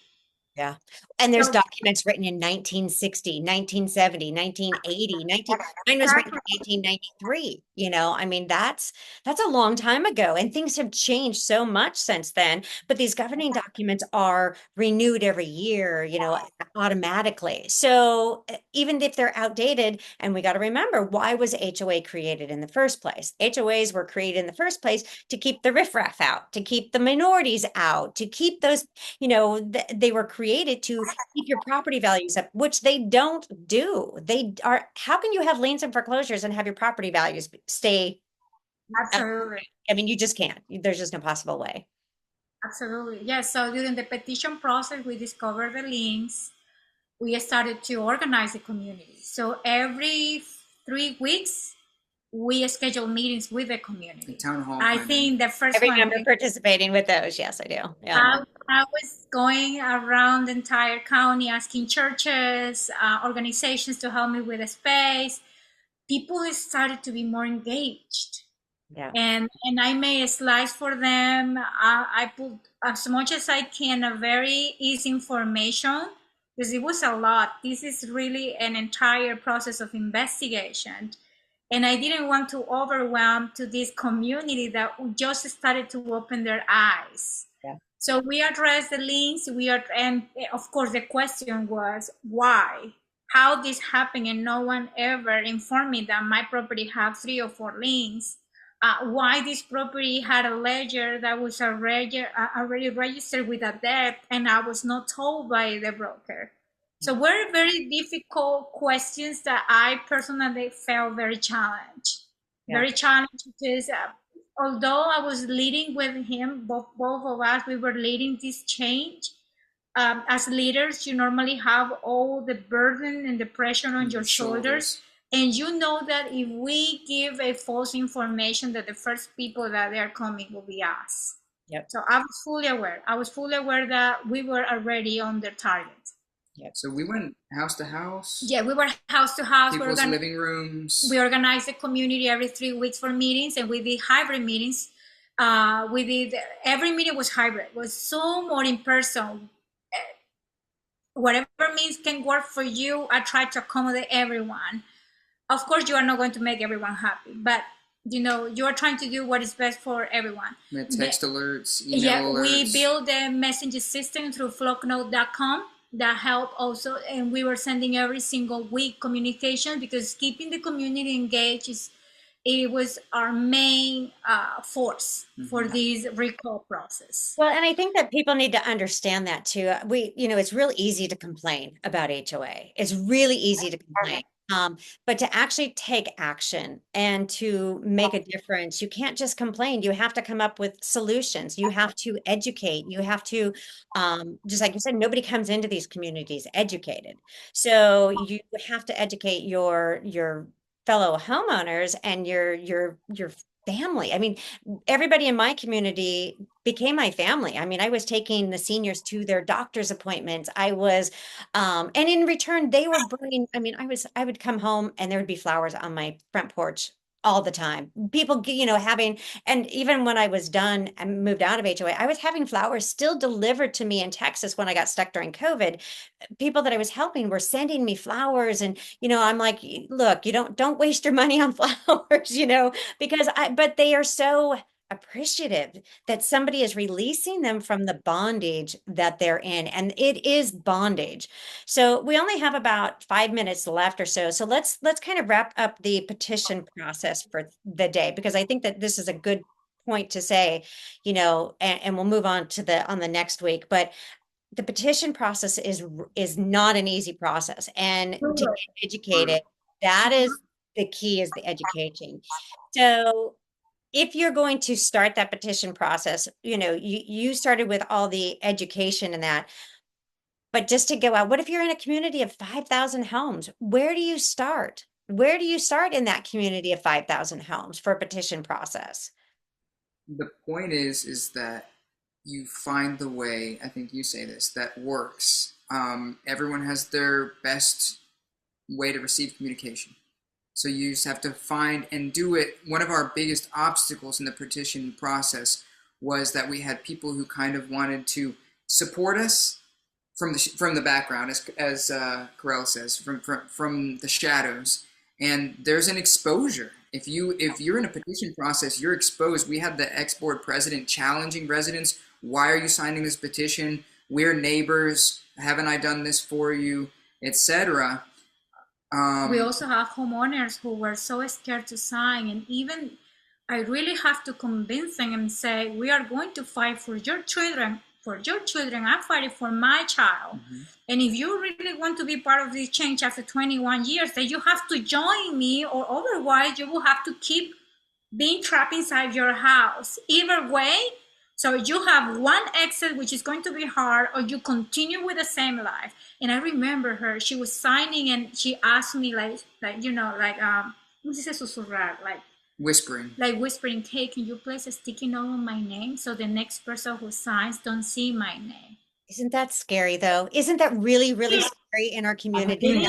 Yeah. And there's documents written in 1960, 1970, 1980, mine was written in 1993. That's a long time ago, and things have changed so much since then. But these governing documents are renewed every year, automatically. So even if they're outdated, and we got to remember, why was HOA created in the first place? HOAs were created in the first place to keep the riffraff out, to keep the minorities out, to keep those, they were created to keep your property values up, which they don't do. How can you have liens and foreclosures and have your property values stay? Absolutely. You just can't. There's just no possible way. Absolutely. Yes. So during the petition process, we discovered the liens. We started to organize the community. So every 3 weeks, we schedule meetings with the community. The town hall. I think the first I remember participating with those. Yes, I do. Yeah. I was going around the entire county asking churches, organizations to help me with the space. People started to be more engaged. Yeah. And I made slides for them. I put as much as I can a very easy information, because it was a lot. This is really an entire process of investigation. And I didn't want to overwhelm to this community that just started to open their eyes. Yeah. So we addressed the links. And of course, the question was, why? how this happened and no one ever informed me that my property had 3 or 4 liens. Why this property had a ledger that was already registered with a debt and I was not told by the broker. So very, very difficult questions that I personally felt very challenged. Yeah. Very challenged because although I was leading with him, both of us, we were leading this change. As leaders, you normally have all the burden and the pressure on your shoulders. And you know that if we give a false information, that the first people that they are coming will be us. Yep. So I was fully aware. I was fully aware that we were already on their target. Yep. So we went house to house. Yeah, we were house to house. People's living rooms. We organized the community every 3 weeks for meetings, and we did hybrid meetings. Every meeting was hybrid. It was so more in person. Whatever means can work for you. I try to accommodate everyone. Of course, you are not going to make everyone happy, but you are trying to do what is best for everyone. Text alerts, email alerts. We built a messaging system through flocknote.com that helped also, and we were sending every single week communication because keeping the community engaged it was our main force for this recall process. Well, and I think that people need to understand that too. It's real easy to complain about HOA. It's really easy to complain. But to actually take action and to make a difference, you can't just complain. You have to come up with solutions. You have to educate. You have to, just like you said, nobody comes into these communities educated. So you have to educate your fellow homeowners and your family. I mean, everybody in my community became my family. I mean, I was taking the seniors to their doctor's appointments. I was, and in return, they were bringing, I would come home and there would be flowers on my front porch all the time. People, and even when I was done and moved out of HOA, I was having flowers still delivered to me in Texas when I got stuck during COVID. People that I was helping were sending me flowers. And, I'm like, look, don't waste your money on flowers, but they are so appreciative that somebody is releasing them from the bondage that they're in. And it is bondage. So we only have about 5 minutes left or so. So let's kind of wrap up the petition process for the day, because I think that this is a good point to say, and we'll move on to on the next week. But the petition process is not an easy process. And to get educated, that is the key, is the education. So if you're going to start that petition process, you started with all the education and that, but just to go out, what if you're in a community of 5,000 homes? Where do you start? Where do you start in that community of 5,000 homes for a petition process? The point is that you find the way, I think you say this, that works. Everyone has their best way to receive communication. So you just have to find and do it. One of our biggest obstacles in the petition process was that we had people who kind of wanted to support us from the background, as Carell says, from the shadows. And there's an exposure. If you're in a petition process, you're exposed. We had the ex-board president challenging residents. Why are you signing this petition? We're neighbors. Haven't I done this for you? Etc. We also have homeowners who were so scared to sign, and even I really have to convince them and say, we are going to fight for your children. I'm fighting for my child. And if you really want to be part of this change after 21 years, then you have to join me, or otherwise you will have to keep being trapped inside your house. Either way, so you have one exit, which is going to be hard, or you continue with the same life. And I remember her, she was signing and she asked me whispering, hey, can you place a sticky note on my name so the next person who signs don't see my name? Isn't that scary though? Isn't that really, really scary in our community? Be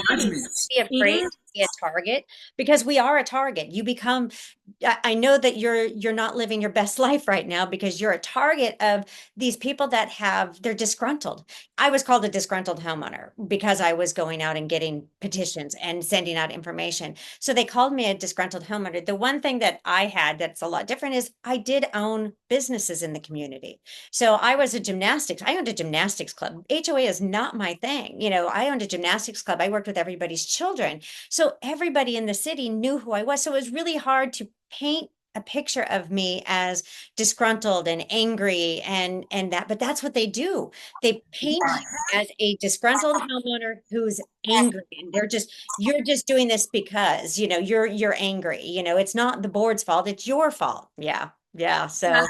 afraid to be a target, because we are a target. You become, I know that you're not living your best life right now because you're a target of these people that they're disgruntled. I was called a disgruntled homeowner because I was going out and getting petitions and sending out information. So they called me a disgruntled homeowner. The one thing that I had that's a lot different is I did own businesses in the community. So I owned a gymnastics club. HOA is not my thing. I owned a gymnastics club. I worked with everybody's children. So everybody in the city knew who I was. So it was really hard to paint a picture of me as disgruntled and angry and that, but that's what they do. They paint you as a disgruntled homeowner who's angry, and you're just doing this because, you're angry. It's not the board's fault, it's your fault. Yeah. Yeah. So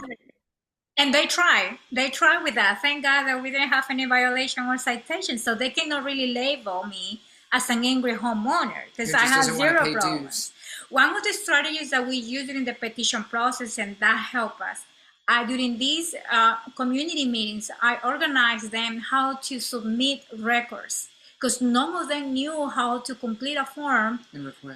And they try with that. Thank God that we didn't have any violation or citation, so they cannot really label me as an angry homeowner because I have zero problems. One of the strategies that we use during the petition process, and that helped us, during these community meetings, I organized them how to submit records because none of them knew how to complete a form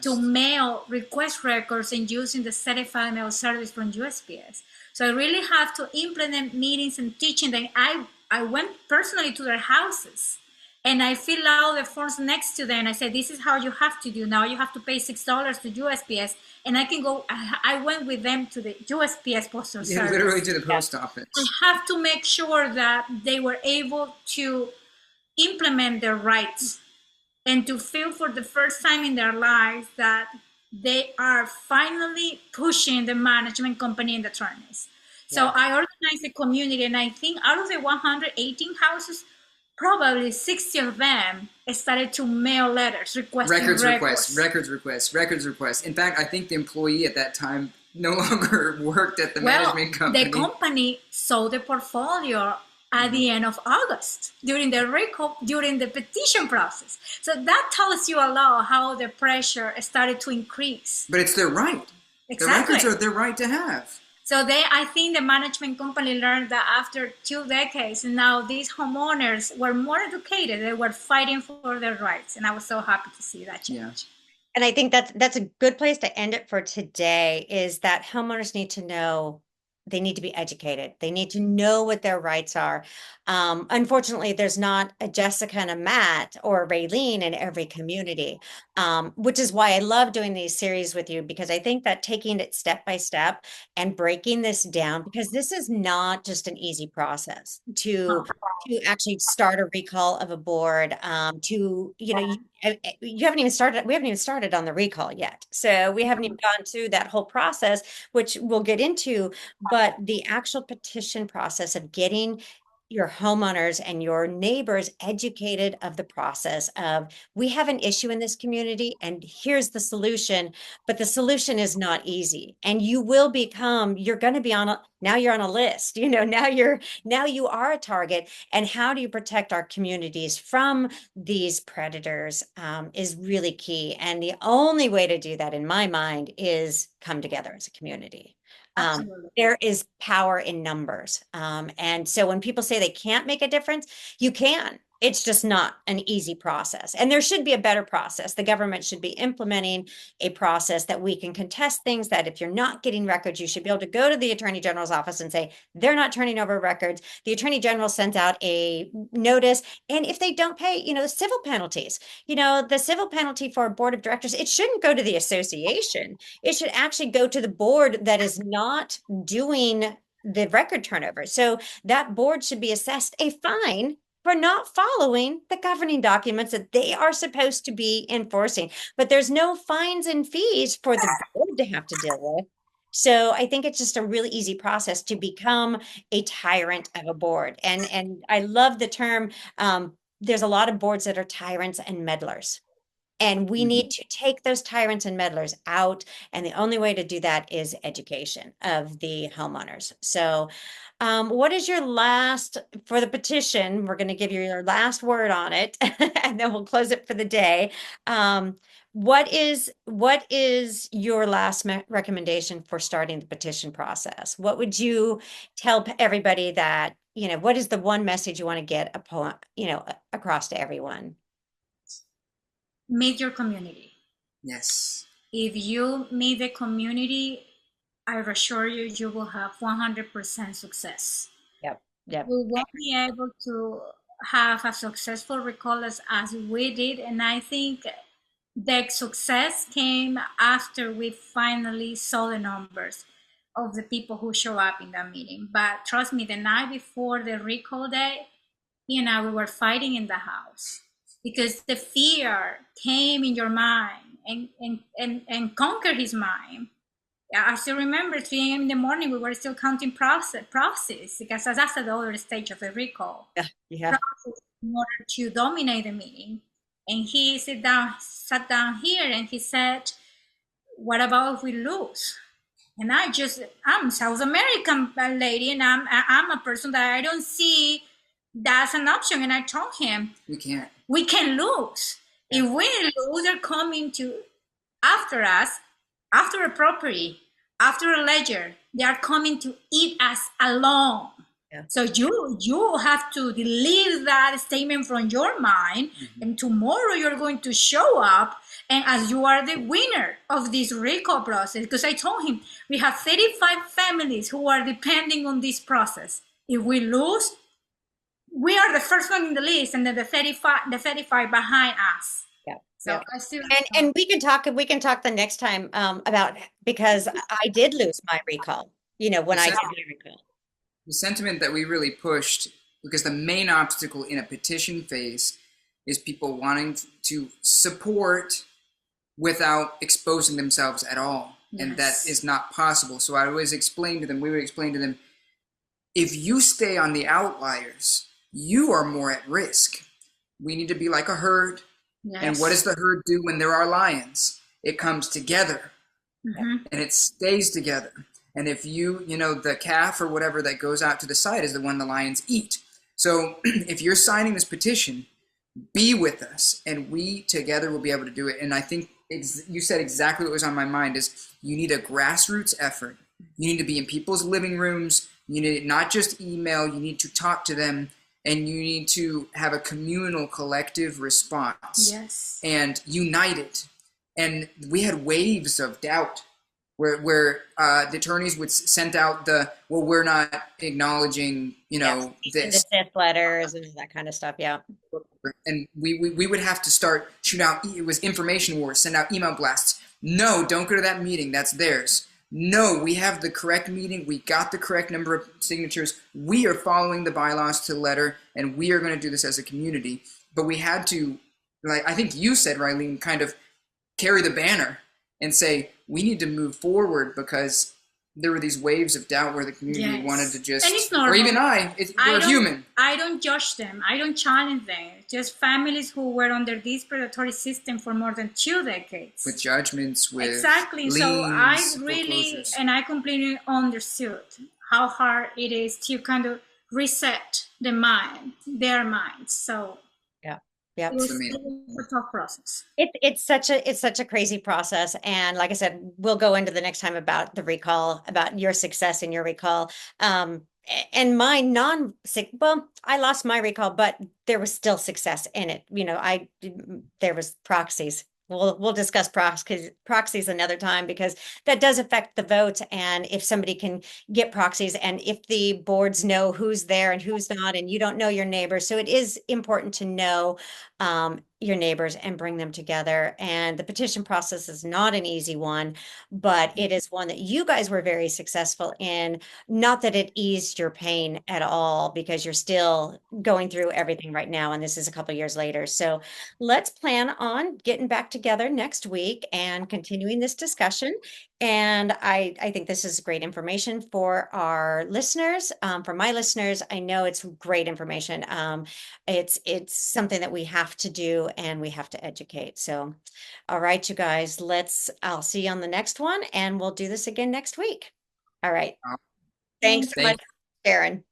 to mail request records and using the certified mail service from USPS. So I really have to implement meetings and teaching them. I went personally to their houses and I fill out the forms next to them. I said, this is how you have to do. Now you have to pay $6 to USPS. And I can go, I went with them to the USPS postal service. Literally to the post office. I have to make sure that they were able to implement their rights and to feel for the first time in their lives that they are finally pushing the management company and the attorneys. So I organized the community, and I think out of the 118 houses, probably 60 of them started to mail letters requesting records requests. In fact, I think the employee at that time no longer worked at the management company. The company sold the portfolio at the end of August during the petition process. So that tells you a lot how the pressure started to increase. But it's their right. Exactly. The records are their right to have. So I think the management company learned that after 2 decades, now these homeowners were more educated. They were fighting for their rights. And I was so happy to see that change. Yeah. And I think that's a good place to end it for today, is that homeowners need to know. They need to be educated. They need to know what their rights are. Unfortunately, there's not a Jessica and a Matt or a Raylene in every community, which is why I love doing these series with you, because I think that taking it step by step and breaking this down, because this is not just an easy process to actually start a recall of a board, we haven't even started on the recall yet. So we haven't even gone through that whole process, which we'll get into, but the actual petition process of getting your homeowners and your neighbors educated of the process of, we have an issue in this community and here's the solution, but the solution is not easy. And you're going to be now you're on a list, now you are a target. And how do you protect our communities from these predators is really key. And the only way to do that, in my mind, is come together as a community. There is power in numbers. And so when people say they can't make a difference, you can. It's just not an easy process. And there should be a better process. The government should be implementing a process that we can contest things, that if you're not getting records, you should be able to go to the Attorney General's office and say, they're not turning over records. The Attorney General sends out a notice. And if they don't pay, the civil penalties, the civil penalty for a board of directors, it shouldn't go to the association. It should actually go to the board that is not doing the record turnover. So that board should be assessed a fine for not following the governing documents that they are supposed to be enforcing. But there's no fines and fees for the board to have to deal with. So I think it's just a really easy process to become a tyrant of a board. And I love the term, there's a lot of boards that are tyrants and meddlers. And we need to take those tyrants and meddlers out. And the only way to do that is education of the homeowners. So what is your last, for the petition, we're going to give you your last word on it, and then we'll close it for the day. What is your last recommendation for starting the petition process? What would you tell everybody that, what is the one message you want to get across to everyone? Meet your community. Yes. If you meet the community, I assure you, you will have 100% success. Yep. Yep. We won't be able to have a successful recall as we did. And I think the success came after we finally saw the numbers of the people who show up in that meeting. But trust me, the night before the recall day, he and I, we were fighting in the house because the fear came in your mind and conquered his mind. I still remember 3 a.m. in the morning, we were still counting process because that's the other stage of the recall. Yeah. Process in order to dominate the meeting. And he sat down here and he said, what about if we lose? And I'm South American lady, and I'm a person that I don't see that's an option. And I told him, we can lose. Yeah. If we lose, they're coming after us, after a property, after a ledger, they are coming to eat us alone. Yeah. So you have to delete that statement from your mind, and tomorrow you're going to show up and as you are the winner of this recall process. Because I told him we have 35 families who are depending on this process. If we lose, we are the first one in the list, and then the 35 behind us. Yeah. So yeah. I still and we can talk the next time about, because I did lose my recall. When I did my recall. The sentiment that we really pushed, because the main obstacle in a petition phase is people wanting to support without exposing themselves at all. Yes. And that is not possible. So I always explain to them, we would explain to them, if you stay on the outliers, you are more at risk. We need to be like a herd. Yes. And what does the herd do when there are lions? It comes together and it stays together. And if the calf or whatever that goes out to the side is the one the lions eat. So if you're signing this petition, be with us, and we together will be able to do it. And I think you said exactly what was on my mind is you need a grassroots effort. You need to be in people's living rooms. You need not just email. You need to talk to them, and you need to have a communal collective response. Yes. And united. And we had waves of doubt where the attorneys would send out we're not acknowledging, this. The letters and that kind of stuff, yeah. And we would have to start shoot out, it was information wars, send out email blasts. No, don't go to that meeting, that's theirs. No, we have the correct meeting, we got the correct number of signatures, we are following the bylaws to the letter, and we are going to do this as a community. But we had to, like I think you said, Rylene, kind of carry the banner and say, we need to move forward, because there were these waves of doubt where the community wanted to just, and it's normal. Or even we're human. I don't judge them. I don't challenge them. Just families who were under this predatory system for more than 2 decades. With judgments, with exactly. Liens, so I really, and I completely understood how hard it is to kind of reset their minds. So yeah, it was a tough process. It's such a crazy process, and like I said, we'll go into the next time about the recall, about your success in your recall. And my I lost my recall, but there was still success in it. There was proxies. We'll discuss proxies another time, because that does affect the vote. And if somebody can get proxies, and if the boards know who's there and who's not, and you don't know your neighbors. So it is important to know your neighbors and bring them together. And the petition process is not an easy one, but it is one that you guys were very successful in. Not that it eased your pain at all, because you're still going through everything right now. And this is a couple years later. So let's plan on getting back together next week and continuing this discussion. And I think this is great information for our listeners. For my listeners, I know it's great information. It's something that we have to do, and we have to educate. So, all right, you guys, I'll see you on the next one, and we'll do this again next week. All right. Thanks so much, Sharon.